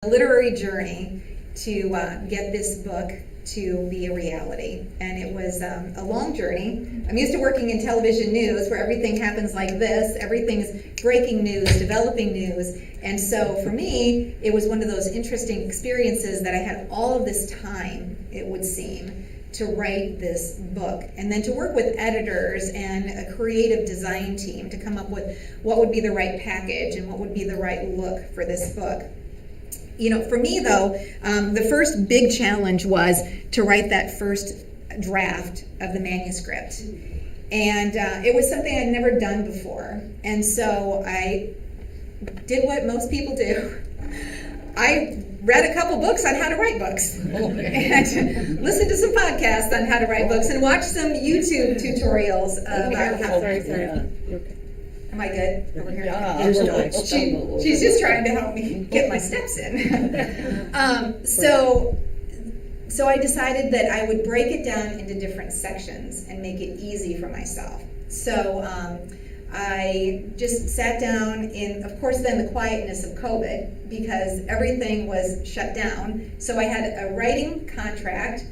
literary journey to get this book to be a reality, and it was a long journey. I'm used to working in television news where everything happens like this. Everything's breaking news, developing news, and so for me it was one of those interesting experiences that I had all of this time, it would seem, to write this book, and then to work with editors and a creative design team to come up with what would be the right package and what would be the right look for this book. You know, for me though, the first big challenge was to write that first draft of the manuscript. And it was something I'd never done before. And so I did what most people do. I read a couple books on how to write books and listened to some podcasts on how to write books and watched some YouTube tutorials about how. Sorry. Am I good over here? Yeah. She's just trying to help me get my steps in. So I decided that I would break it down into different sections and make it easy for myself. So I just sat down in, of course, then the quietness of COVID, because everything was shut down. So I had a writing contract.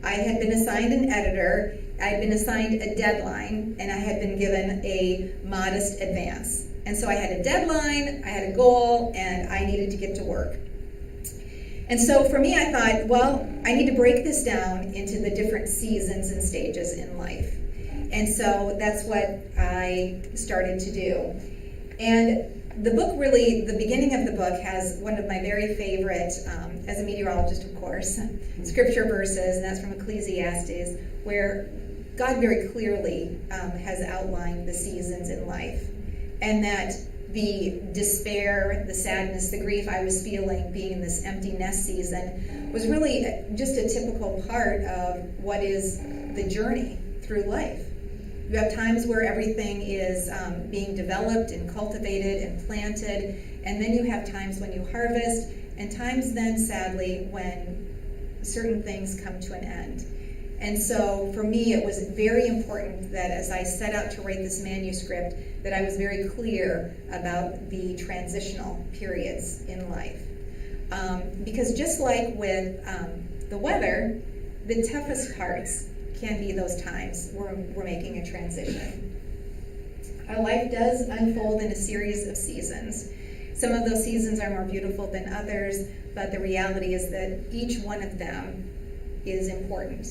I had been assigned an editor. I had been assigned a deadline, and I had been given a modest advance. And so I had a deadline, I had a goal, and I needed to get to work. And so for me, I thought, well, I need to break this down into the different seasons and stages in life. And so that's what I started to do. And the book really, the beginning of the book has one of my very favorite, as a meteorologist, of course, scripture verses, and that's from Ecclesiastes, where God very clearly has outlined the seasons in life, and that the despair, the sadness, the grief I was feeling being in this empty nest season was really just a typical part of what is the journey through life. You have times where everything is being developed and cultivated and planted, and then you have times when you harvest, and times then, sadly, when certain things come to an end. And so for me, it was very important that as I set out to write this manuscript, that I was very clear about the transitional periods in life. Because just like with the weather, the toughest parts can be those times where we're making a transition. Our life does unfold in a series of seasons. Some of those seasons are more beautiful than others, but the reality is that each one of them is important.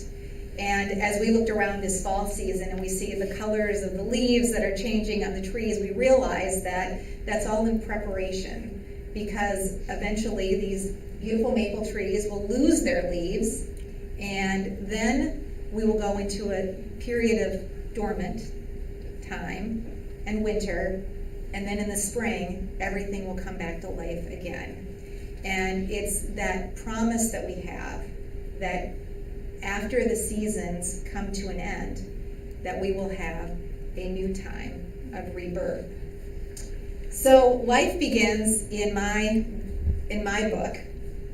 And as we looked around this fall season and we see the colors of the leaves that are changing on the trees, we realize that that's all in preparation, because eventually these beautiful maple trees will lose their leaves, and then we will go into a period of dormant time and winter, and then in the spring, everything will come back to life again. And it's that promise that we have that after the seasons come to an end, that we will have a new time of rebirth. So life begins in my book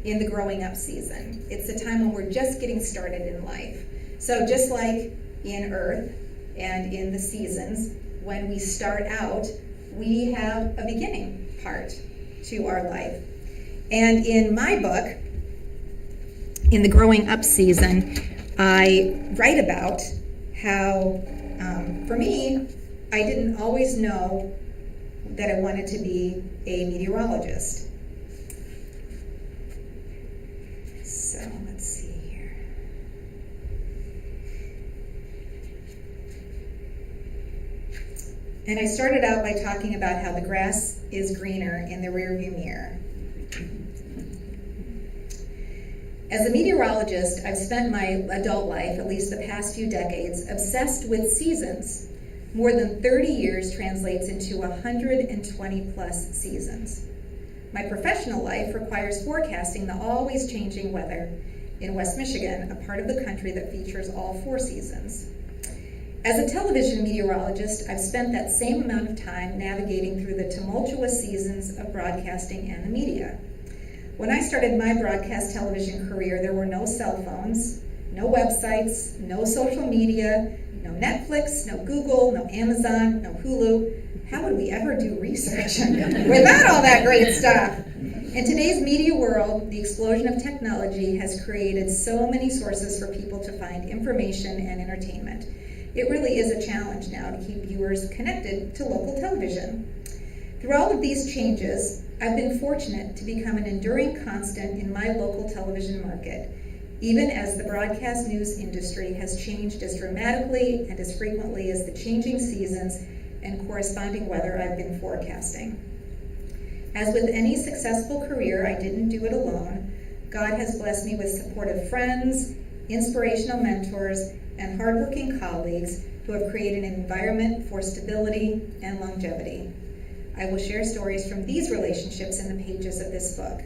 in the growing up season. It's a time when we're just getting started in life. So just like in Earth and in the seasons, when we start out, we have a beginning part to our life. And in my book, in the growing up season, I write about how, for me, I didn't always know that I wanted to be a meteorologist. So let's see here. And I started out by talking about how the grass is greener in the rearview mirror. As a meteorologist, I've spent my adult life, at least the past few decades, obsessed with seasons. More than 30 years translates into 120 plus seasons. My professional life requires forecasting the always changing weather in West Michigan, a part of the country that features all 4 seasons. As a television meteorologist, I've spent that same amount of time navigating through the tumultuous seasons of broadcasting and the media. When I started my broadcast television career, there were no cell phones, no websites, no social media, no Netflix, no Google, no Amazon, no Hulu. How would we ever do research without all that great stuff? In today's media world, the explosion of technology has created so many sources for people to find information and entertainment. It really is a challenge now to keep viewers connected to local television. Through all of these changes, I've been fortunate to become an enduring constant in my local television market, even as the broadcast news industry has changed as dramatically and as frequently as the changing seasons and corresponding weather I've been forecasting. As with any successful career, I didn't do it alone. God has blessed me with supportive friends, inspirational mentors, and hardworking colleagues who have created an environment for stability and longevity. I will share stories from these relationships in the pages of this book.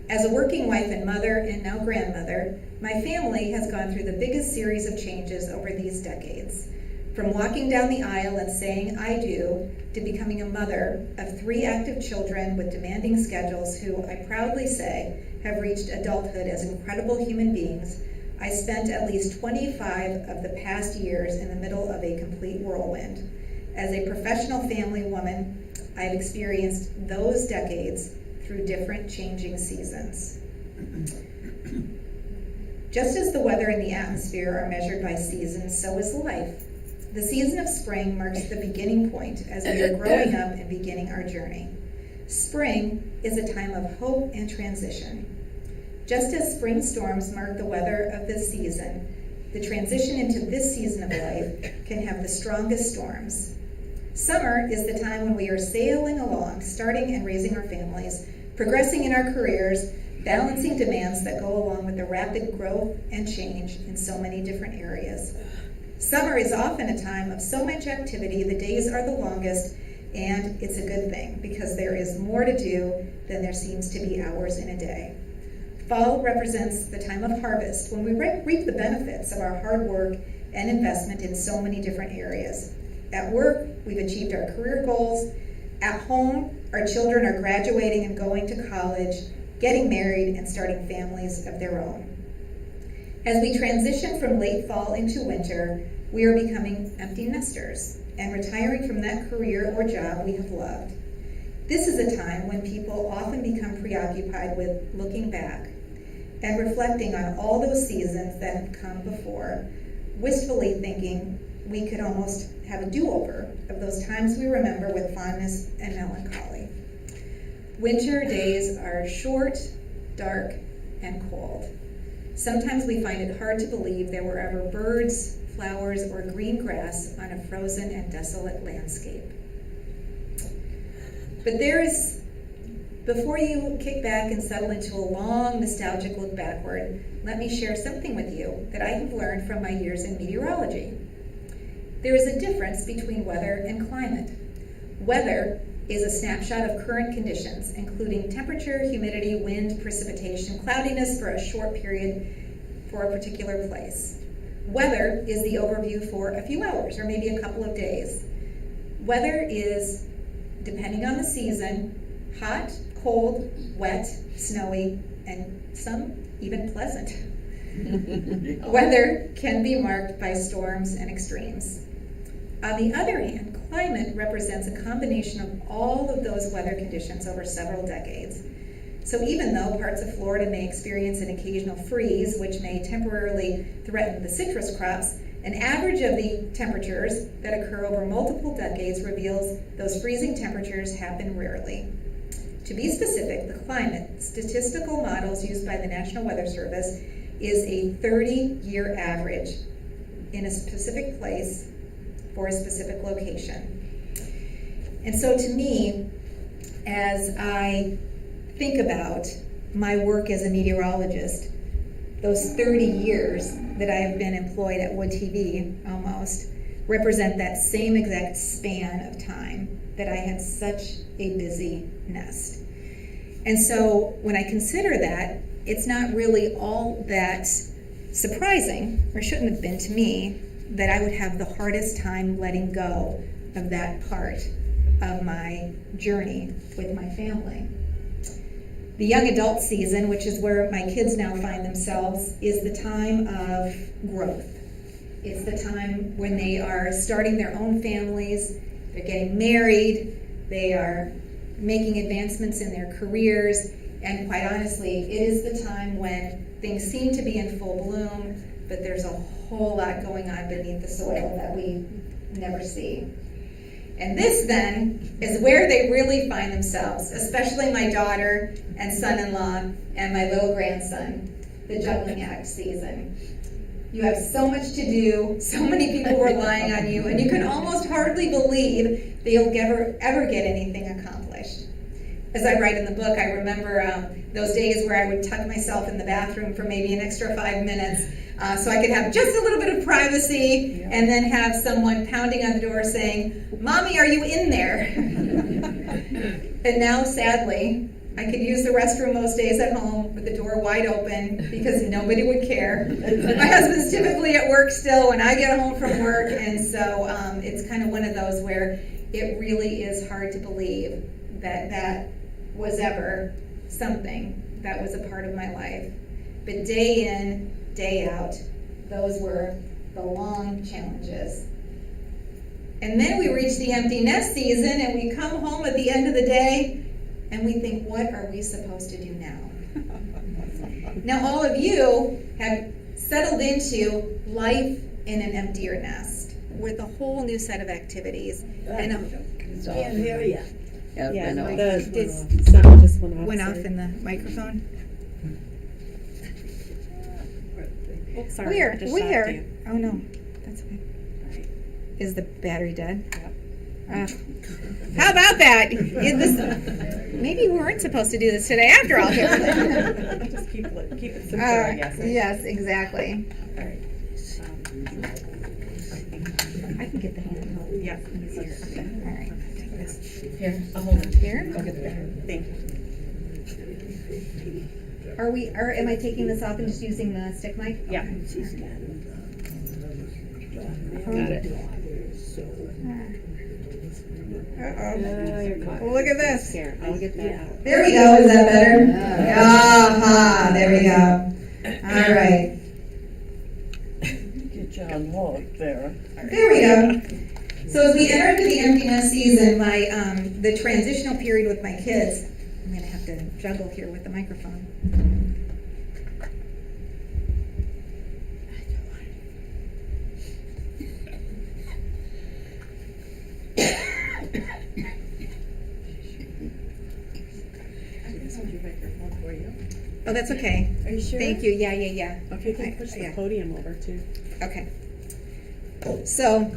As a working wife and mother, and now grandmother, my family has gone through the biggest series of changes over these decades. From walking down the aisle and saying I do, to becoming a mother of 3 active children with demanding schedules who, I proudly say, have reached adulthood as incredible human beings, I spent at least 25 of the past years in the middle of a complete whirlwind. As a professional family woman, I've experienced those decades through different changing seasons. Just as the weather and the atmosphere are measured by seasons, so is life. The season of spring marks the beginning point as we are growing up and beginning our journey. Spring is a time of hope and transition. Just as spring storms mark the weather of this season, the transition into this season of life can have the strongest storms. Summer is the time when we are sailing along, starting and raising our families, progressing in our careers, balancing demands that go along with the rapid growth and change in so many different areas. Summer is often a time of so much activity, the days are the longest, and it's a good thing because there is more to do than there seems to be hours in a day. Fall represents the time of harvest, when we reap the benefits of our hard work and investment in so many different areas. At work, we've achieved our career goals. At home, our children are graduating and going to college, getting married, and starting families of their own. As we transition from late fall into winter, we are becoming empty nesters and retiring from that career or job we have loved. This is a time when people often become preoccupied with looking back and reflecting on all those seasons that have come before, wistfully thinking we could almost have a do-over of those times we remember with fondness and melancholy. Winter days are short, dark, and cold. Sometimes we find it hard to believe there were ever birds, flowers, or green grass on a frozen and desolate landscape. But before you kick back and settle into a long, nostalgic look backward, let me share something with you that I have learned from my years in meteorology. There is a difference between weather and climate. Weather is a snapshot of current conditions, including temperature, humidity, wind, precipitation, cloudiness for a short period for a particular place. Weather is the overview for a few hours or maybe a couple of days. Weather is, depending on the season, hot, cold, wet, snowy, and some even pleasant. Weather can be marked by storms and extremes. On the other hand, climate represents a combination of all of those weather conditions over several decades. So even though parts of Florida may experience an occasional freeze, which may temporarily threaten the citrus crops, an average of the temperatures that occur over multiple decades reveals those freezing temperatures happen rarely. To be specific, the climate statistical models used by the National Weather Service is a 30-year average in a specific place for a specific location. And so to me, as I think about my work as a meteorologist, those 30 years that I have been employed at Wood TV almost represent that same exact span of time that I had such a busy nest. And so when I consider that, it's not really all that surprising, or shouldn't have been to me, that I would have the hardest time letting go of that part of my journey with my family. The young adult season, which is where my kids now find themselves, is the time of growth. It's the time when they are starting their own families, they're getting married, they are making advancements in their careers, and quite honestly, it is the time when things seem to be in full bloom, but there's a whole lot going on beneath the soil that we never see. And this then is where they really find themselves, especially my daughter and son-in-law and my little grandson, the Juggling Act season. You have so much to do, so many people relying on you, and you can almost hardly believe that you'll ever get anything accomplished. As I write in the book, I remember those days where I would tuck myself in the bathroom for maybe an extra 5 minutes so I could have just a little bit of privacy, and then have someone pounding on the door saying, "Mommy, are you in there?" And now, sadly, I could use the restroom most days at home with the door wide open because nobody would care. My husband's typically at work still when I get home from work, and so it's kind of one of those where it really is hard to believe that that was ever something that was a part of my life. But day in, day out, those were the long challenges. And then we reach the empty nest season, and we come home at the end of the day, and we think, what are we supposed to do now? Now, all of you have settled into life in an emptier nest with a whole new set of activities. And Can't hear you. Yeah, The sound just went off in the microphone. Oh, sorry. I just shocked Where? you. Oh no, that's okay. Is the battery dead? Yep. How about that? Maybe we weren't supposed to do this today after all. Just keep it simple, I guess. Yes, exactly. All right. I can get the handheld. Yeah. Easier. Okay. All right. Take this. Here, I'll hold it. Here? I'll get the pen. Thank you. Am I taking this off and just using the stick mic? Yeah. Got it. Uh-oh. You're caught. Look at this. Here, I'll get that out. There we go. Is that better? Aha. There we go. All right. Get you on hold there. There we go. So as we enter into the empty nest season, the transitional period with my kids, I'm going to have to juggle here with the microphone. Oh, that's okay. Are you sure? Thank you. Yeah. Okay, can you push the podium over too? Okay. So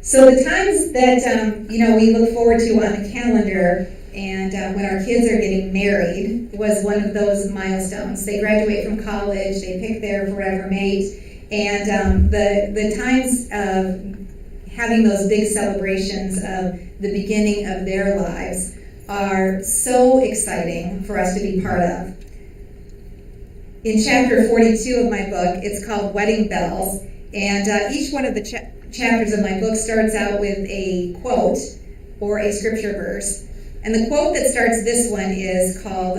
the times that we look forward to on the calendar, and when our kids are getting married, was one of those milestones. They graduate from college, they pick their forever mate, and the times of having those big celebrations of the beginning of their lives are so exciting for us to be part of. In chapter 42 of my book, it's called Wedding Bells, and each one of the chapters of my book starts out with a quote or a scripture verse. And the quote that starts this one is called,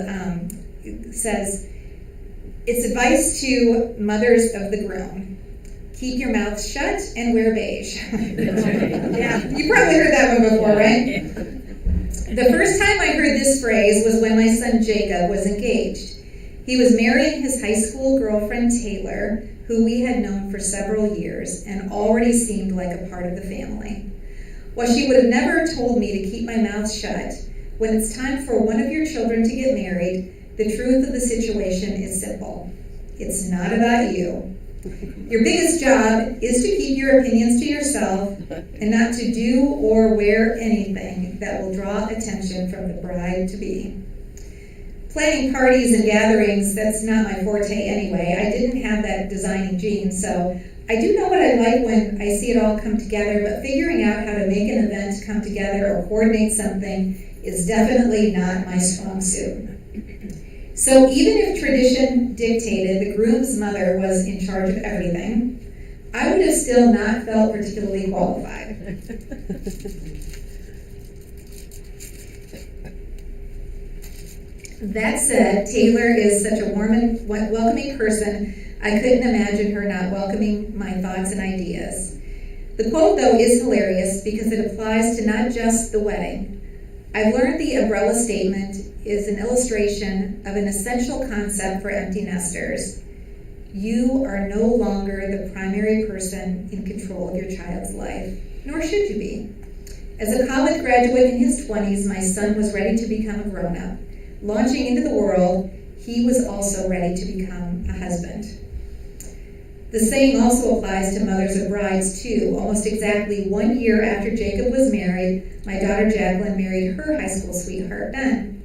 says, it's advice to mothers of the groom. Keep your mouth shut and wear beige. Yeah, you probably heard that one before, right? The first time I heard this phrase was when my son Jacob was engaged. He was marrying his high school girlfriend Taylor, who we had known for several years and already seemed like a part of the family. While she would have never told me to keep my mouth shut, when it's time for one of your children to get married, the truth of the situation is simple. It's not about you. Your biggest job is to keep your opinions to yourself and not to do or wear anything that will draw attention from the bride-to-be. Planning parties and gatherings, that's not my forte anyway. I didn't have that designing gene, so I do know what I like when I see it all come together, but figuring out how to make an event come together or coordinate something is definitely not my strong suit. So even if tradition dictated the groom's mother was in charge of everything, I would have still not felt particularly qualified. That said, Taylor is such a warm and welcoming person, I couldn't imagine her not welcoming my thoughts and ideas. The quote, though, is hilarious because it applies to not just the wedding, I've learned the umbrella statement is an illustration of an essential concept for empty nesters. You are no longer the primary person in control of your child's life, nor should you be. As a college graduate in his 20s, my son was ready to become a grown-up. Launching into the world, he was also ready to become a husband. The saying also applies to mothers of brides, too. Almost exactly 1 year after Jacob was married, my daughter Jacqueline married her high school sweetheart, Ben.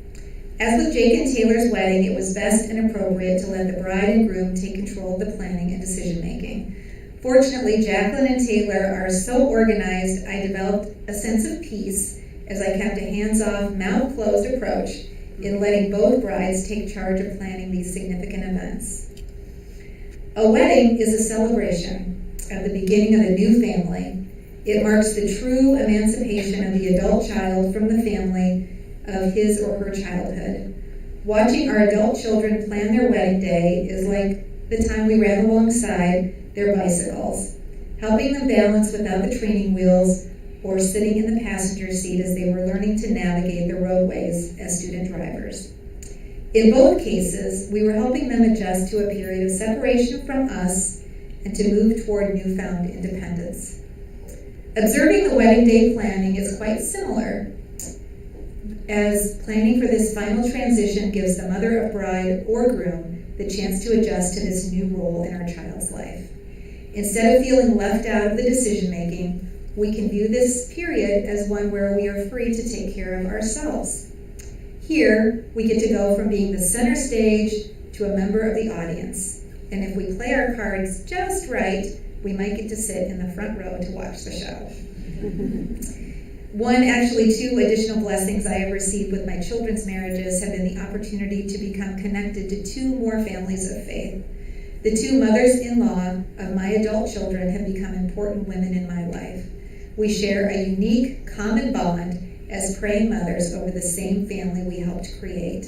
As with Jake and Taylor's wedding, it was best and appropriate to let the bride and groom take control of the planning and decision-making. Fortunately, Jacqueline and Taylor are so organized, I developed a sense of peace as I kept a hands-off, mouth-closed approach in letting both brides take charge of planning these significant events. A wedding is a celebration of the beginning of a new family. It marks the true emancipation of the adult child from the family of his or her childhood. Watching our adult children plan their wedding day is like the time we ran alongside their bicycles, helping them balance without the training wheels or sitting in the passenger seat as they were learning to navigate the roadways as student drivers. In both cases, we were helping them adjust to a period of separation from us and to move toward newfound independence. Observing the wedding day planning is quite similar, as planning for this final transition gives the mother of bride or groom the chance to adjust to this new role in our child's life. Instead of feeling left out of the decision-making, we can view this period as one where we are free to take care of ourselves. Here, we get to go from being the center stage to a member of the audience. And if we play our cards just right, we might get to sit in the front row to watch the show. Two additional blessings I have received with my children's marriages have been the opportunity to become connected to 2 more families of faith. The 2 mothers-in-law of my adult children have become important women in my life. We share a unique, common bond as praying mothers over the same family we helped create.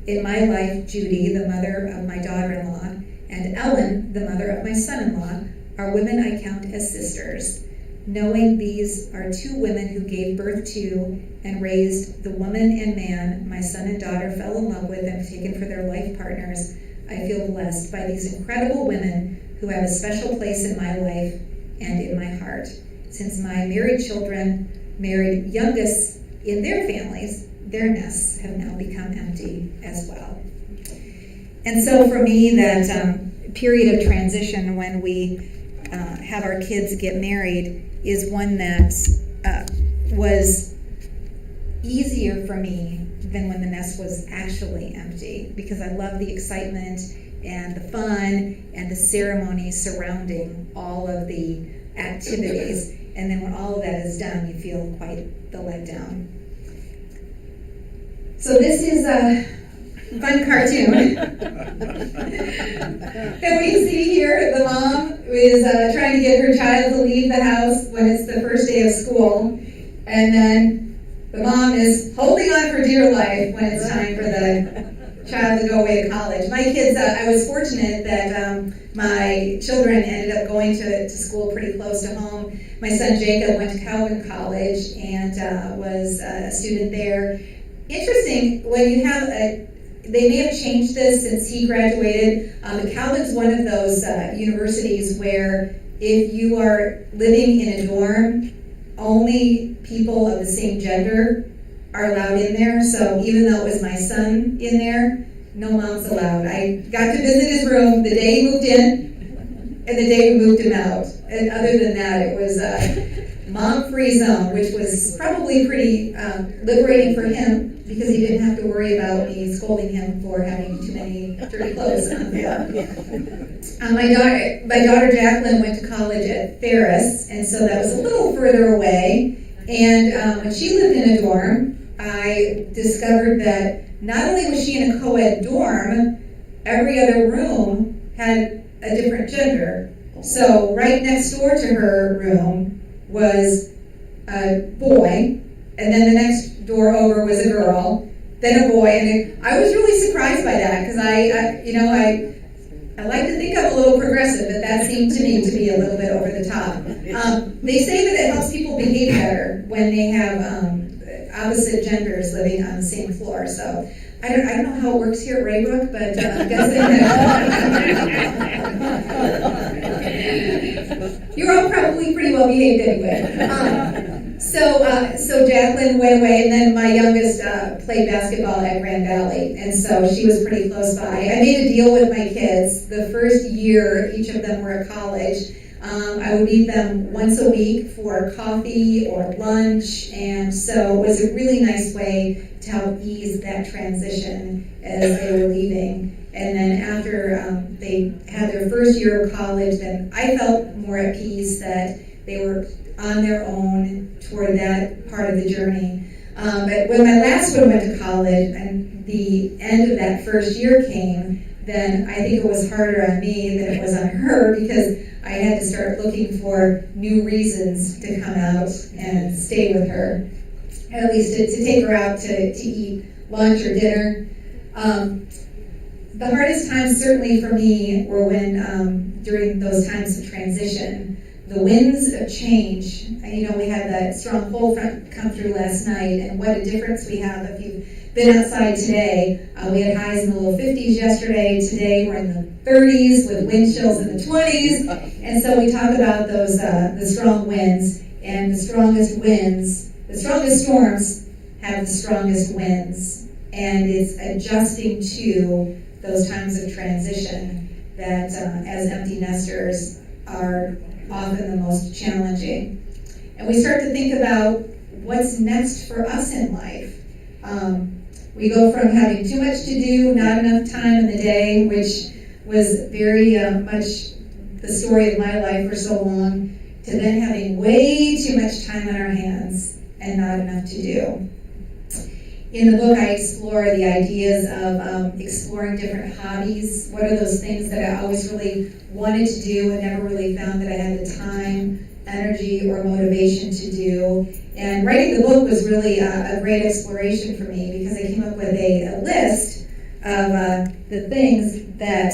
In my life, Judy, the mother of my daughter-in-law, and Ellen, the mother of my son-in-law, are women I count as sisters. Knowing these are 2 women who gave birth to and raised the woman and man my son and daughter fell in love with and have taken for their life partners, I feel blessed by these incredible women who have a special place in my life and in my heart. Since my married children married youngest in their families, their nests have now become empty as well. And so for me, that period of transition when we have our kids get married is one that was easier for me than when the nest was actually empty, because I love the excitement and the fun and the ceremony surrounding all of the activities. And then when all of that is done, you feel quite the letdown. So this is a fun cartoon that we see here. The mom is trying to get her child to leave the house when it's the first day of school. And then the mom is holding on for dear life when it's time for the child to go away to college. My kids, I was fortunate that my children ended up going to school pretty close to home. My son Jacob went to Calvin College and was a student there. Interesting, when you have they may have changed this since he graduated. Calvin's one of those universities where if you are living in a dorm, only people of the same gender are allowed in there. So even though it was my son in there, no moms allowed. I got to visit his room the day he moved in and the day we moved him out. And other than that, it was a mom-free zone, which was probably pretty liberating for him because he didn't have to worry about me scolding him for having too many dirty clothes on him. My daughter Jacqueline went to college at Ferris, and so that was a little further away. And when she lived in a dorm, I discovered that not only was she in a co-ed dorm, every other room had a different gender. So right next door to her room was a boy, and then the next door over was a girl, then a boy, and I was really surprised by that because I like to think I'm a little progressive, but that seemed to me to be a little bit over the top. They say that it helps people behave better when they have opposite genders living on the same floor. So I don't know how it works here at Raybrook, but I'm guessing that you're all probably pretty well behaved anyway. So Jacqueline went away, and then my youngest played basketball at Grand Valley, and so she was pretty close by. I made a deal with my kids. The first year each of them were at college, I would meet them once a week for coffee or lunch, and so it was a really nice way to help ease that transition as they were leaving. And then after they had their first year of college, then I felt more at peace that they were on their own toward that part of the journey. But when my last one went to college and the end of that first year came, then I think it was harder on me than it was on her, because I had to start looking for new reasons to come out and stay with her, at least to take her out to eat lunch or dinner. The hardest times certainly for me were when, during those times of transition, the winds of change. You know, we had that strong cold front come through last night, and what a difference we have if you've been outside today. We had highs in the low 50s yesterday. Today we're in the 30s with wind chills in the 20s. And so we talk about those the strong winds, and the strongest storms have the strongest winds. And it's adjusting to those times of transition that as empty nesters are often the most challenging. And we start to think about what's next for us in life. We go from having too much to do, not enough time in the day, which was very much the story of my life for so long, to then having way too much time on our hands and not enough to do. In the book, I explore the ideas of exploring different hobbies. What are those things that I always really wanted to do and never really found that I had the time, energy, or motivation to do? And writing the book was really a great exploration for me, because I came up with a list of the things that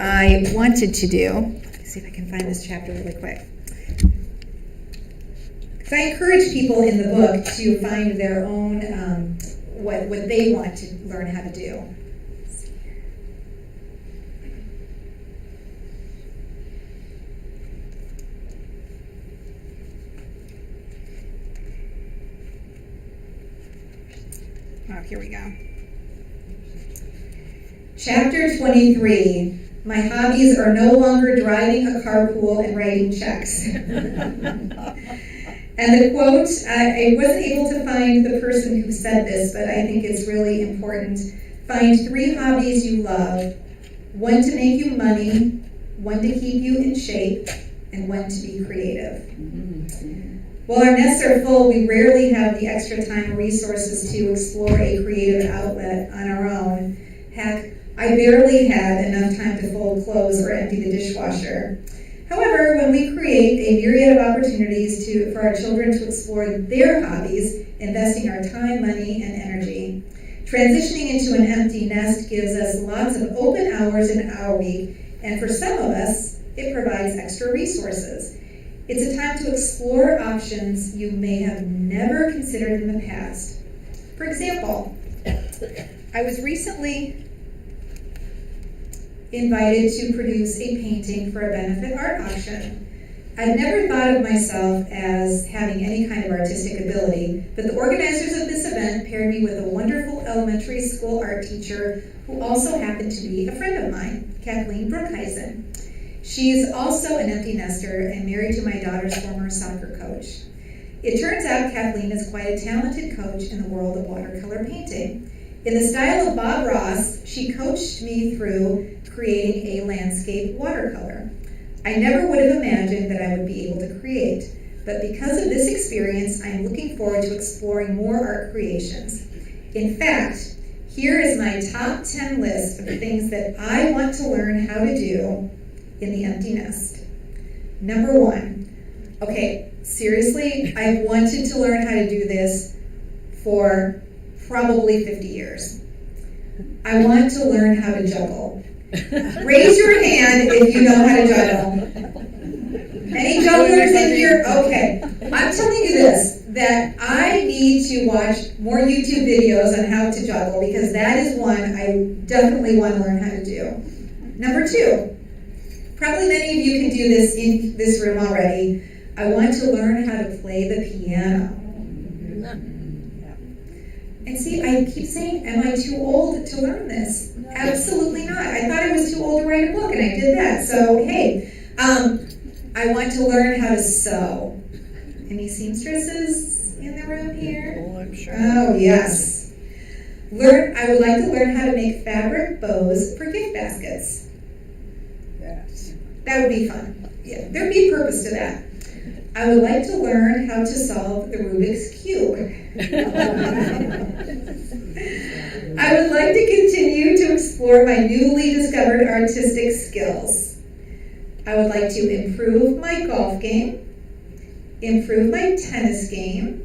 I wanted to do. Let me see if I can find this chapter really quick. Because I encourage people in the book to find their own what they want to learn how to do. Oh, here we go. Chapter 23. My hobbies are no longer driving a carpool and writing checks. And the quote, I wasn't able to find the person who said this, but I think it's really important. Find 3 hobbies you love. 1 to make you money, 1 to keep you in shape, and 1 to be creative. While our nests are full, we rarely have the extra time or resources to explore a creative outlet on our own. Heck, I barely had enough time to fold clothes or empty the dishwasher. However, when we create a myriad of opportunities for our children to explore their hobbies, investing our time, money, and energy, transitioning into an empty nest gives us lots of open hours in our week, and for some of us, it provides extra resources. It's a time to explore options you may have never considered in the past. For example, I was recently invited to produce a painting for a benefit art auction. I've never thought of myself as having any kind of artistic ability, but the organizers of this event paired me with a wonderful elementary school art teacher who also happened to be a friend of mine, Kathleen Brookhuizen. She is also an empty nester and married to my daughter's former soccer coach. It turns out Kathleen is quite a talented coach in the world of watercolor painting. In the style of Bob Ross, she coached me through creating a landscape watercolor. I never would have imagined that I would be able to create, but because of this experience, I am looking forward to exploring more art creations. In fact, here is my top 10 list of the things that I want to learn how to do in the empty nest. Number 1. Okay, seriously, I've wanted to learn how to do this for probably 50 years. I want to learn how to juggle. Raise your hand if you know how to juggle. Any jugglers in here? Okay. I'm telling you this, that I need to watch more YouTube videos on how to juggle, because that is one I definitely want to learn how to do. Number 2, probably many of you can do this in this room already. I want to learn how to play the piano. And see, I keep saying, am I too old to learn this? Absolutely not. I thought I was too old to write a book, and I did that. So, hey, I want to learn how to sew. Any seamstresses in the room here? Oh, I'm sure. Oh, yes. I would like to learn how to make fabric bows for gift baskets. Yes. That would be fun. Yeah, there'd be a purpose to that. I would like to learn how to solve the Rubik's Cube. I would like to continue to explore my newly discovered artistic skills. I would like to improve my golf game, improve my tennis game,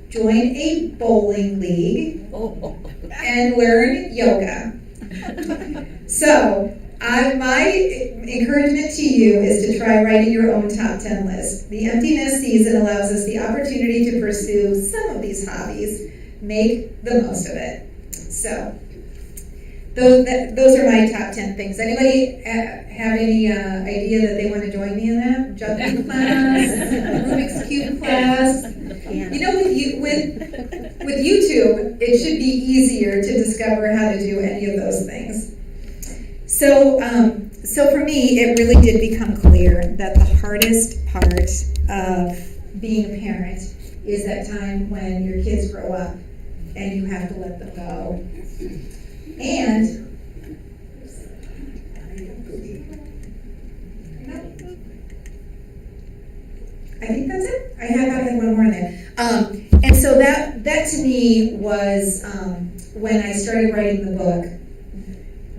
join a bowling league, Oh. and learn yoga. So, my encouragement to you is to try writing your own top 10 list. The empty nest season allows us the opportunity to pursue some of these hobbies. Make the most of it. So, those are my top 10 things. Anybody have any idea that they want to join me in that? Juggling class, Rubik's Cube class. You know, with YouTube, it should be easier to discover how to do any of those things. So for me, it really did become clear that the hardest part of being a parent is that time when your kids grow up and you have to let them go. And I think that's it. I had one more in there. And so that to me was when I started writing the book,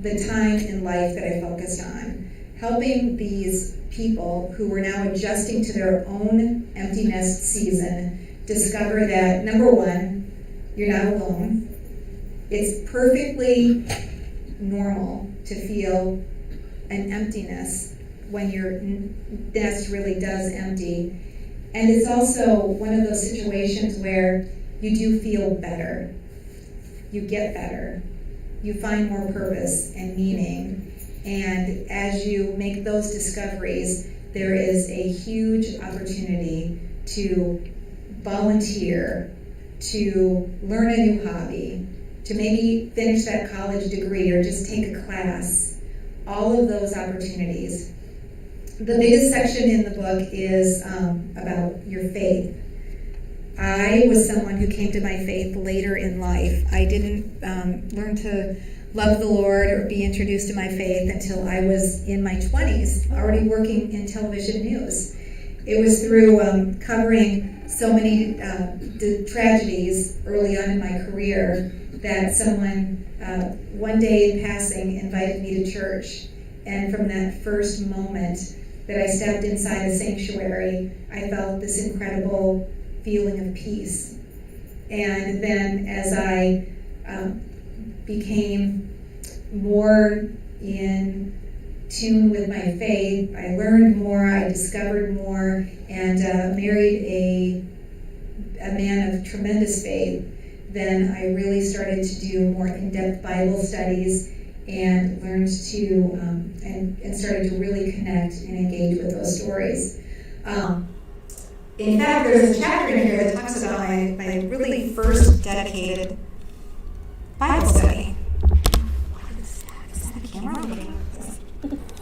the time in life that I focused on, helping these people who were now adjusting to their own empty nest season discover that, number one, you're not alone. It's perfectly normal to feel an emptiness when your nest really does empty. And it's also one of those situations where you do feel better. You get better. You find more purpose and meaning. And as you make those discoveries, there is a huge opportunity to volunteer, to learn a new hobby, to maybe finish that college degree or just take a class. All of those opportunities. The biggest section in the book is about your faith. I was someone who came to my faith later in life. I didn't learn to love the Lord or be introduced to my faith until I was in my 20s, already working in television news. It was through covering so many tragedies early on in my career that someone one day in passing invited me to church. And from that first moment that I stepped inside the sanctuary, I felt this incredible feeling of peace. And then as I became more in tune with my faith, I learned more, I discovered more, and married a man of tremendous faith. Then I really started to do more in-depth Bible studies and learned to, and started to really connect and engage with those stories. In fact, there's a chapter in here that talks about my really first dedicated Bible study. What is that? Is that a camera?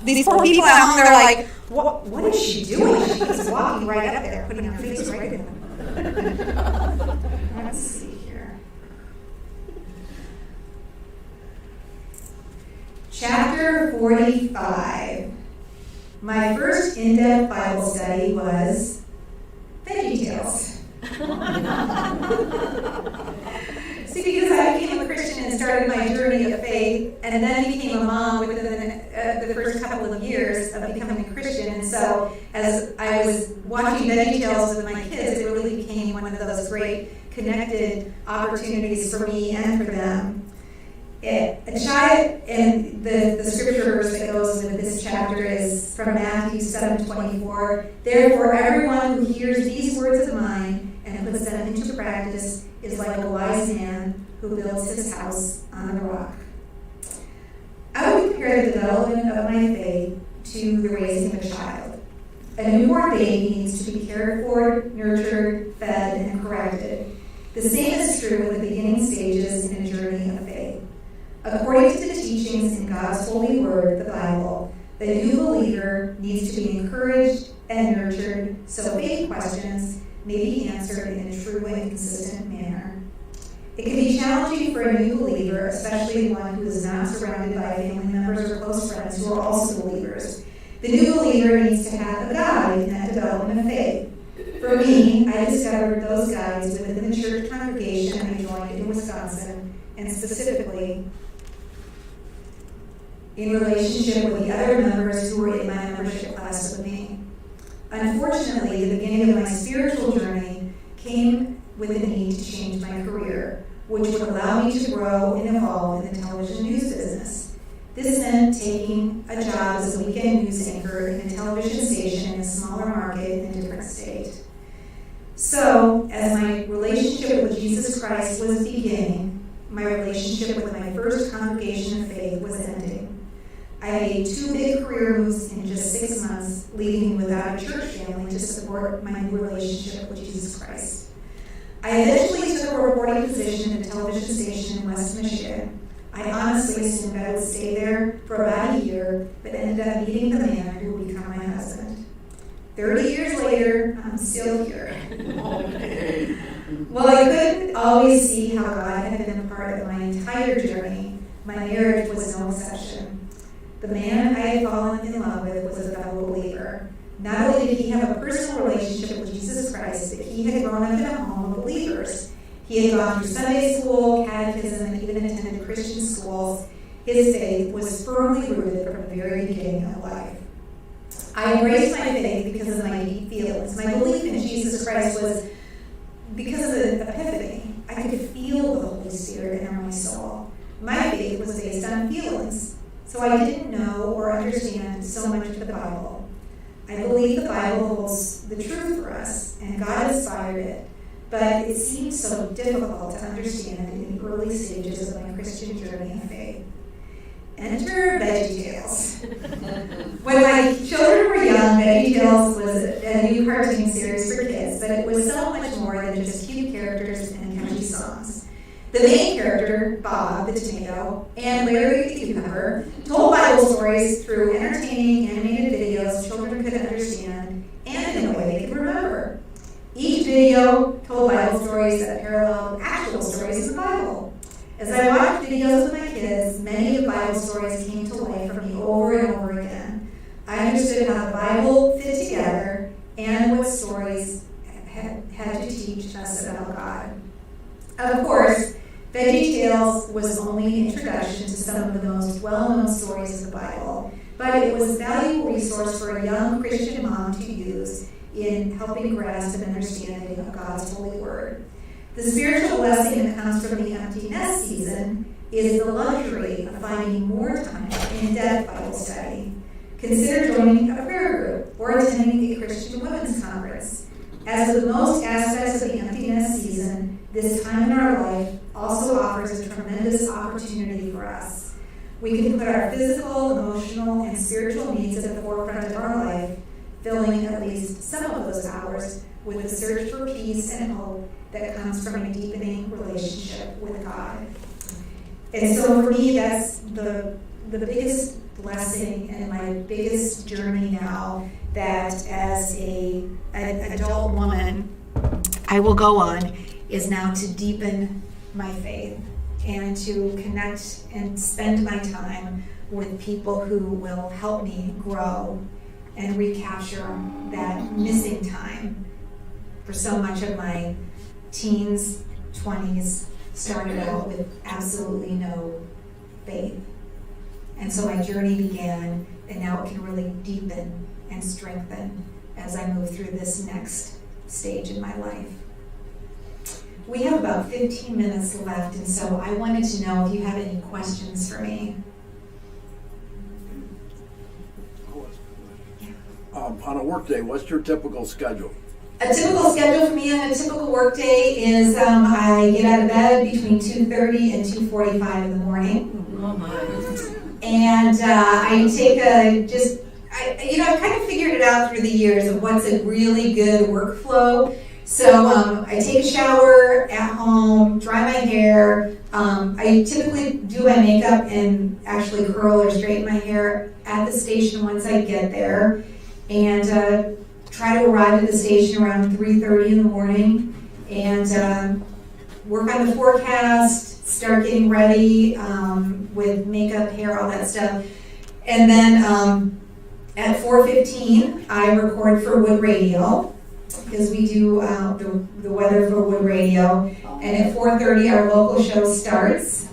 These poor people at home, they're like, what is she doing? She's walking right up there, putting her face right in them. Let's see here. Chapter 45. My first in-depth Bible study was VeggieTales. See, because I became a Christian and started my journey of faith, and then became a mom within the first couple of years of becoming a Christian. And so, as I was watching VeggieTales with my kids, it really became one of those great connected opportunities for me and for them. And the scripture verse that goes with this chapter is from Matthew 7:24. Therefore, everyone who hears these words of mine and puts puts them into practice is like a wise man who builds his house on the rock. I would compare the development of my faith to the raising of a child. A newborn baby needs to be cared for, nurtured, fed, and corrected. The same is true with the beginning stages in a journey of faith. According to the teachings in God's holy word, the Bible, the new believer needs to be encouraged and nurtured so faith questions may be answered in a true and consistent manner. It can be challenging for a new believer, especially one who is not surrounded by family members or close friends who are also believers. The new believer needs to have a guide in that development of faith. For me, I discovered those guides within the church congregation I joined in Wisconsin, and specifically in relationship with the other members who were in my membership class with me. Unfortunately, the beginning of my spiritual journey came with a need to change my career, which would allow me to grow and evolve in the television news business. This meant taking a job as a weekend news anchor in a television station in a smaller market in a different state. So, as my relationship with Jesus Christ was beginning, my relationship with my first congregation of faith was ending. I made 2 big career moves in just 6 months, leaving me without a church family to support my new relationship with Jesus Christ. I eventually took a reporting position at a television station in West Michigan. I honestly assumed I would stay there for about a year, but ended up meeting the man who would become my husband. 30 years later, I'm still here. While I couldn't always see how God had been a part of my entire journey, my marriage was no exception. The man I had fallen in love with was a fellow believer. Not only did he have a personal relationship with Jesus Christ, but he had grown up in a home of believers. He had gone through Sunday school, catechism, and even attended Christian schools. His faith was firmly rooted from the very beginning of life. I embraced my faith because of my deep feelings. My belief in Jesus Christ was because of the epiphany. I could feel the Holy Spirit in my soul. My faith was based on feelings, so I didn't know or understand so much of the Bible. I believe the Bible holds the truth for us, and God inspired it, but it seemed so difficult to understand in the early stages of my Christian journey of faith. Enter VeggieTales. When my children were young, VeggieTales was a new cartoon series for kids, but it was so much more than just cute characters and catchy songs. The main character, Bob the tomato, and Larry the cucumber told Bible stories through entertaining animated videos children could understand and in a way they could remember. Each video told Bible stories that paralleled actual stories in the Bible. As I watched videos with my kids, many of the Bible stories came to life for me over and over again. I understood how the Bible fit together and what stories had to teach us about God. Of course, VeggieTales was only an introduction to some of the most well-known stories of the Bible, but it was a valuable resource for a young Christian mom to use in helping grasp an understanding of God's holy word. The spiritual blessing that comes from the empty nest season is the luxury of finding more time in in-depth Bible study. Consider joining a prayer group or attending a Christian women's conference. As with most aspects of the empty nest season, this time in our life also offers a tremendous opportunity for us. We can put our physical, emotional, and spiritual needs at the forefront of our life, filling at least some of those hours with the search for peace and hope that comes from a deepening relationship with God. And so for me, that's the biggest blessing and my biggest journey now, that as an adult woman I will go on, is now to deepen my faith and to connect and spend my time with people who will help me grow and recapture that missing time. For so much of my teens, 20s, started out with absolutely no faith. And so my journey began, and now it can really deepen and strengthen as I move through this next stage in my life. We have about 15 minutes left, and so I wanted to know if you have any questions for me. On a work day, what's your typical schedule? A typical schedule for me on a typical work day is I get out of bed between 2:30 and 2:45 in the morning. Oh my. And I take I've kind of figured it out through the years of what's a really good workflow. So I take a shower at home, dry my hair. I typically do my makeup and actually curl or straighten my hair at the station once I get there. And try to arrive at the station around 3:30 in the morning and work on the forecast, start getting ready with makeup, hair, all that stuff. And then at 4:15, I record for Wood Radio because we do the weather for Wood Radio. And at 4:30, our local show starts.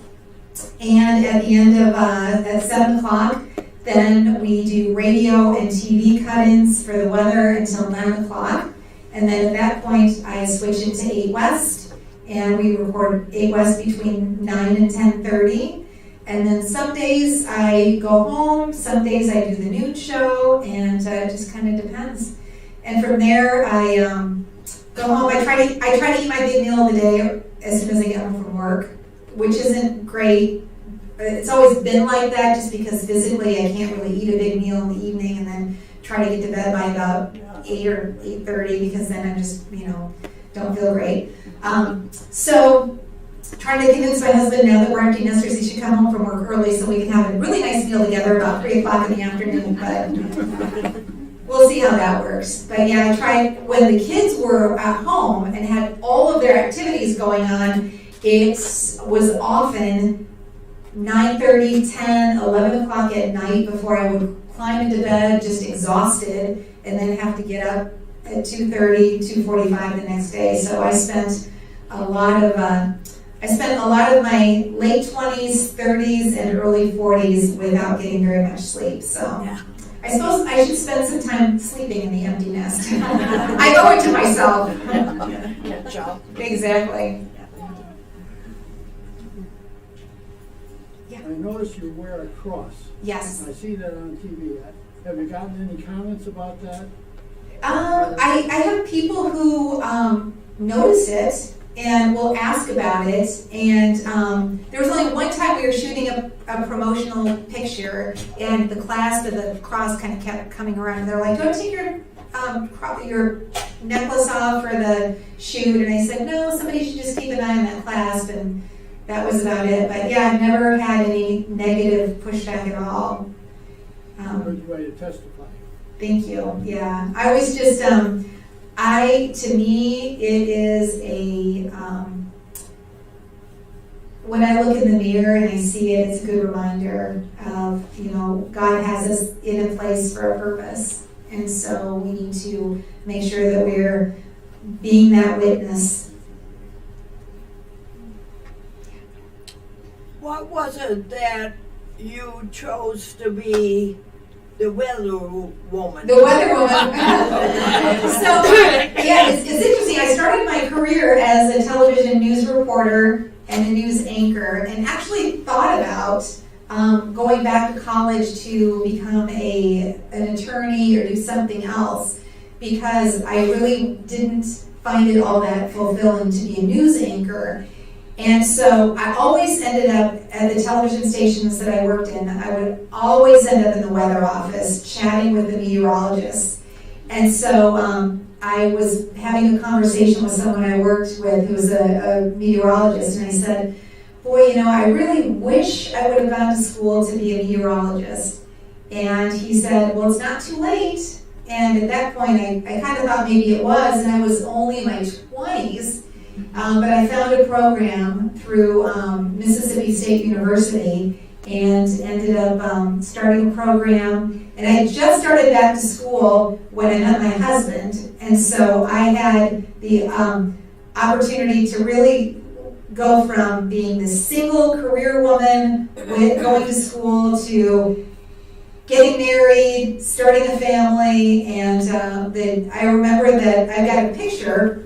And at the end of, at 7 o'clock, then we do radio and TV cut-ins for the weather until 9 o'clock. And then at that point, I switch into 8 West, and we record 8 West between 9 and 10:30. And then some days I go home, some days I do the noon show, and it just kind of depends. And from there, I go home. I try to eat my big meal of the day as soon as I get home from work, which isn't great. It's always been like that just because physically I can't really eat a big meal in the evening and then try to get to bed by about 8 or 8:30 because then I just, don't feel great. So trying to convince my husband now that we're empty nesters he should come home from work early so we can have a really nice meal together about 3 o'clock in the afternoon, but we'll see how that works. But yeah, I tried when the kids were at home and had all of their activities going on, it was often 9:30, 10, 11 o'clock at night before I would climb into bed just exhausted and then have to get up at 2:30, 2:45 the next day. So I spent a lot of my late 20s, 30s, and early 40s without getting very much sleep. So I suppose I should spend some time sleeping in the empty nest. I owe it to myself. Good job. Exactly. I noticed you wear a cross. Yes. I see that on TV. Have you gotten any comments about that? I have people who notice it and will ask about it. And there was only one time we were shooting a promotional picture, and the clasp of the cross kind of kept coming around. And they're like, "Do I take your necklace off for the shoot?" And I said, "No, somebody should just keep an eye on that clasp." And that was about it. But yeah, I've never had any negative pushback at all. Good way to testify. Thank you. Yeah, I was just, to me, it is when I look in the mirror and I see it, it's a good reminder of, God has us in a place for a purpose. And so we need to make sure that we're being that witness. What was it that you chose to be the weather woman? The weather woman. So, yeah, it's interesting. I started my career as a television news reporter and a news anchor, and actually thought about going back to college to become an attorney or do something else, because I really didn't find it all that fulfilling to be a news anchor. And so I always ended up at the television stations that I worked in. I would always end up in the weather office chatting with the meteorologists. And so I was having a conversation with someone I worked with who was a meteorologist, and I said, "Boy, I really wish I would have gone to school to be a meteorologist." And he said, "Well, it's not too late." And at that point, I kind of thought maybe it was, and I was only in my 20s. But I found a program through Mississippi State University and ended up starting a program. And I just started back to school when I met my husband. And so I had the opportunity to really go from being this single career woman with going to school to getting married, starting a family. And I remember that I got a picture.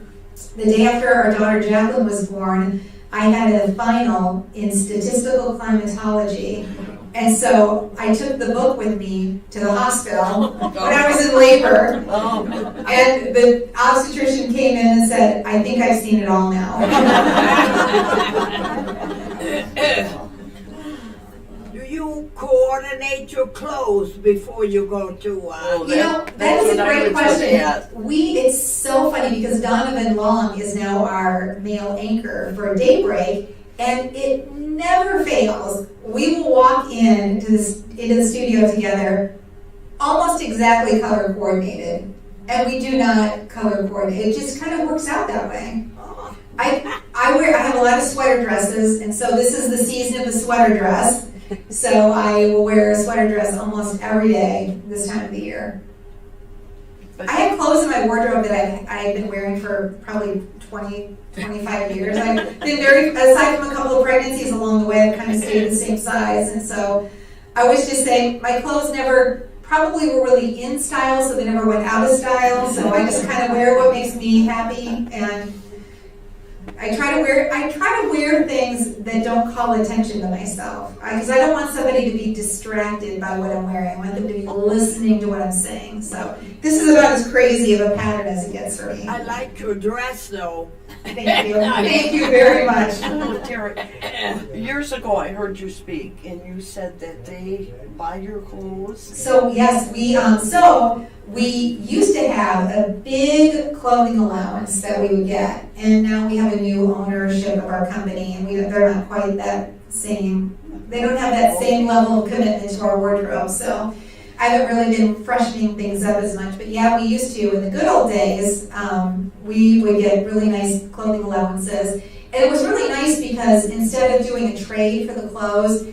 The day after our daughter Jacqueline was born, I had a final in statistical climatology, And so I took the book with me to the hospital when I was in labor. Oh. And the obstetrician came in and said, I think I've seen it all now. Do you coordinate your clothes before you go to, You know, that is a great question. It's so funny because Donovan Long is now our male anchor for Daybreak, and it never fails. We will walk into the studio together almost exactly color coordinated, and we do not color coordinate. It just kind of works out that way. I have a lot of sweater dresses, and so this is the season of the sweater dress. So I will wear a sweater dress almost every day this time of the year. I have clothes in my wardrobe that I've been wearing for probably 20, 25 years. I've been aside from a couple of pregnancies along the way, I've kind of stayed the same size. And so I always just say my clothes probably were really in style, so they never went out of style. So I just kind of wear what makes me happy, and I try to wear things that don't call attention to myself, because I don't want somebody to be distracted by what I'm wearing. I want them to be listening to what I'm saying. So this is about as crazy of a pattern as it gets for me. I like your dress, though. Thank you. Thank you very much. Terri, years ago I heard you speak, and you said that they buy your clothes. So yes, we used to have a big clothing allowance that we would get, and now we have a new ownership of our company, and they're not quite that same. They don't have that same level of commitment to our wardrobe, so I haven't really been freshening things up as much. But yeah, we used to in the good old days. We would get really nice clothing allowances. And it was really nice because instead of doing a trade for the clothes,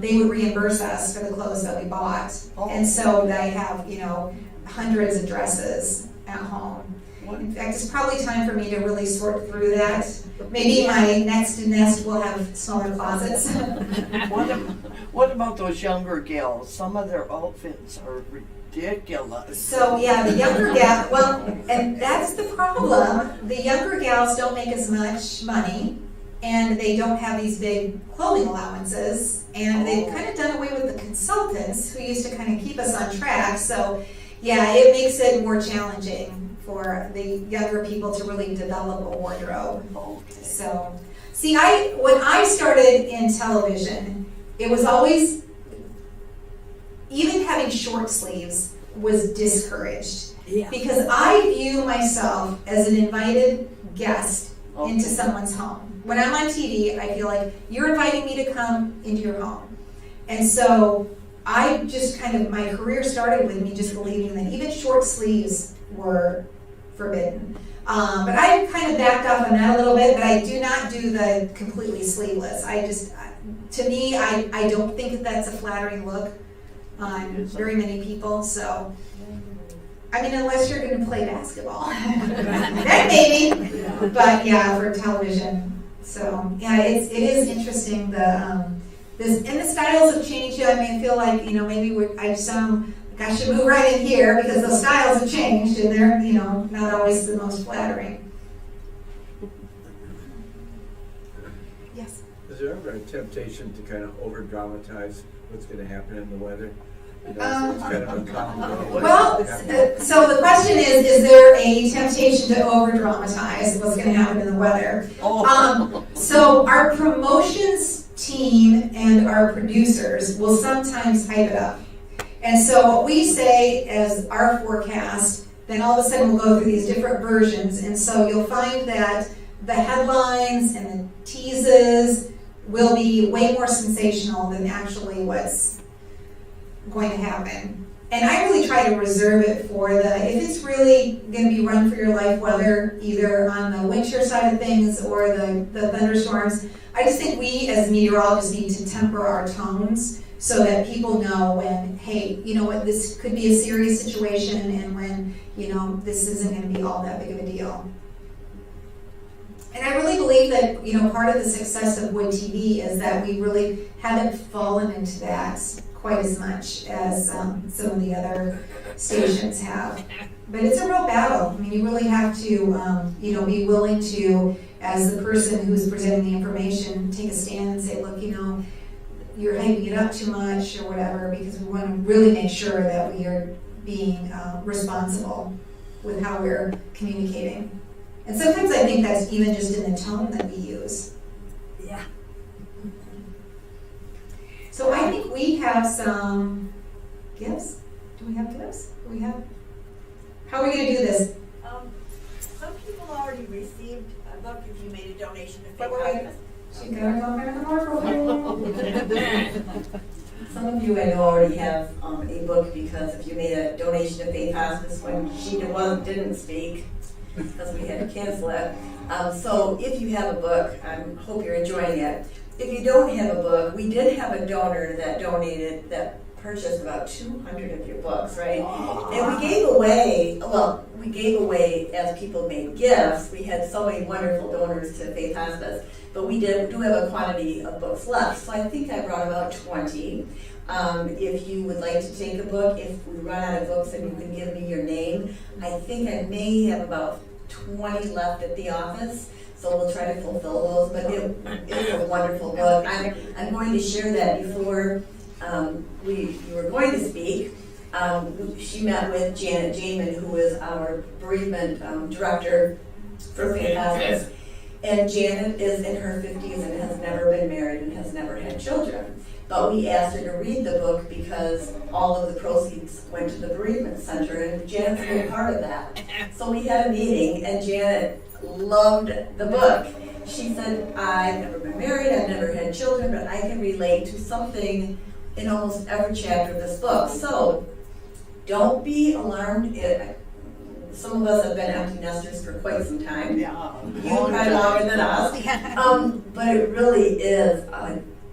they would reimburse us for the clothes that we bought. Oh. And so I have, hundreds of dresses at home. In fact, it's probably time for me to really sort through that. Maybe my next nest will have smaller closets. What about those younger gals? Some of their outfits are ridiculous. So yeah, the younger gal, and that's the problem. The younger gals don't make as much money, and they don't have these big clothing allowances, and they've kind of done away with the consultants who used to kind of keep us on track. So yeah, it makes it more challenging for the younger people to really develop a wardrobe. Okay. So, see, when I started in television, it was always, even having short sleeves was discouraged. Yeah. Because I view myself as an invited guest into someone's home. When I'm on TV, I feel like you're inviting me to come into your home. And so I just my career started with me just believing that even short sleeves were forbidden. But I kind of backed off on that a little bit, but I do not do the completely sleeveless. To me, I don't think that's a flattering look on very many people. So, I mean, unless you're going to play basketball, then maybe. But yeah, for television. So yeah, it is interesting. And the styles have changed. I mean, I feel like maybe I sound like I should move right in here because the styles have changed and they're not always the most flattering. Yes. Is there ever a temptation to kind of over dramatize what's going to happen in the weather? It's kind of uncomfortable. Well, so the question is there a temptation to over dramatize what's going to happen in the weather? So our promotions team and our producers will sometimes hype it up. And so what we say as our forecast, then all of a sudden we'll go through these different versions. And so you'll find that the headlines and the teases will be way more sensational than actually what's going to happen. And I really try to reserve it for if it's really going to be run for your life weather, either on the wind shear side of things or the thunderstorms. I just think we as meteorologists need to temper our tones so that people know when, hey, you know what, this could be a serious situation, and when, this isn't going to be all that big of a deal. And I really believe that, part of the success of Wood TV is that we really haven't fallen into that quite as much as some of the other stations have. But it's a real battle. I mean, you really have to, be willing to, as the person who's presenting the information, take a stand and say, look, you're hyping it up too much or whatever, because we want to really make sure that we are being responsible with how we're communicating. And sometimes I think that's even just in the tone that we use. Yeah. So I think we have some gifts. Do we have gifts? Do we have? How are we going to do this? Some people already received a book if you made a donation to But Faith we're Hospice. She got her phone in the microphone. Some of you I know already have a book because if you made a donation to Faith Hospice when she didn't speak, because we had to cancel it. So if you have a book, I hope you're enjoying it. If you don't have a book, we did have a donor that donated, that purchased about 200 of your books, right? And we gave away as people made gifts. We had so many wonderful donors to Faith Hospice, but we do have a quantity of books left. So I think I brought about 20. If you would like to take a book, if we run out of books and you can give me your name, I think I may have about 20 left at the office. So we'll try to fulfill those, but it's a wonderful book. I'm going to share that before you were going to speak. She met with Janet Jamin, who is our bereavement director for Faith Hospice. And Janet is in her 50s and has never been married and has never had children. But we asked her to read the book because all of the proceeds went to the bereavement center, and Janet's a big part of that. So we had a meeting, and Janet loved the book. She said, I've never been married, I've never had children, but I can relate to something in almost every chapter of this book. So don't be alarmed. Some of us have been empty nesters for quite some time. Yeah. You probably longer than us. But it really is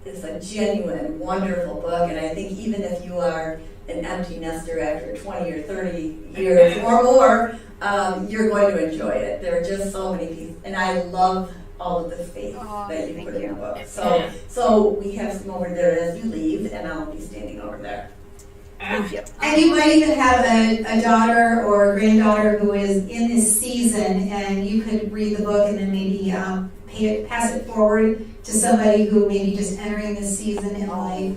it's a genuine, wonderful book, and I think even if you are an empty nester after 20 or 30 years or more, you're going to enjoy it. There are just so many pieces, and I love all of the faith that you put in the book. So we have some over there as you leave, and I'll be standing over there. And you might even have a daughter or a granddaughter who is in this season, and you could read the book and then maybe pass it forward to somebody who may be just entering this season in life,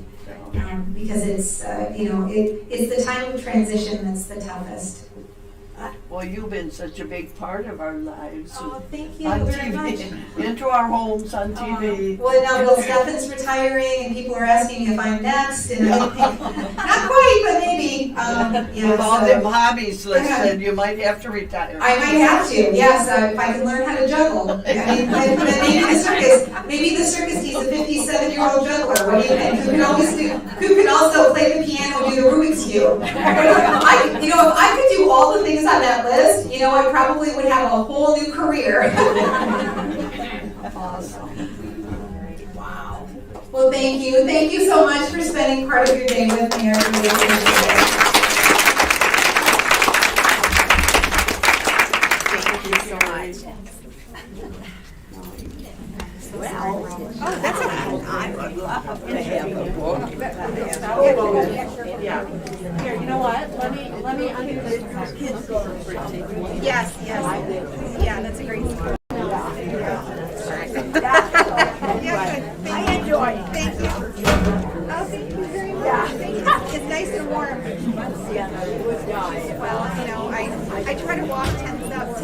because it's it's the time of transition that's the toughest. Well, you've been such a big part of our lives. Oh, thank you On very TV, much. into our homes on TV. Well, now Bill Steffen's retiring, and people are asking me if I'm next, and I think, not quite, but maybe. With all them hobbies listed, you might have to retire. I might have to, yes, if I can learn how to juggle. I mean, but maybe the circus needs a 57-year-old juggler. What do you think? Who can also play the piano, do the Rubik's Cube? If I could do all the things on that list, I probably would have a whole new career. Awesome. Wow. Well, thank you. Thank you so much for spending part of your day with me. I really appreciate it. Thank you so much. I would love to have a book. Yeah. Here, you know what? Let me undo this. Kids go for free. Yes. Yeah, that's a great one. I enjoy it. Thank you. Oh, thank you very much. Thank you. It's nice and warm. Well, I try to walk 10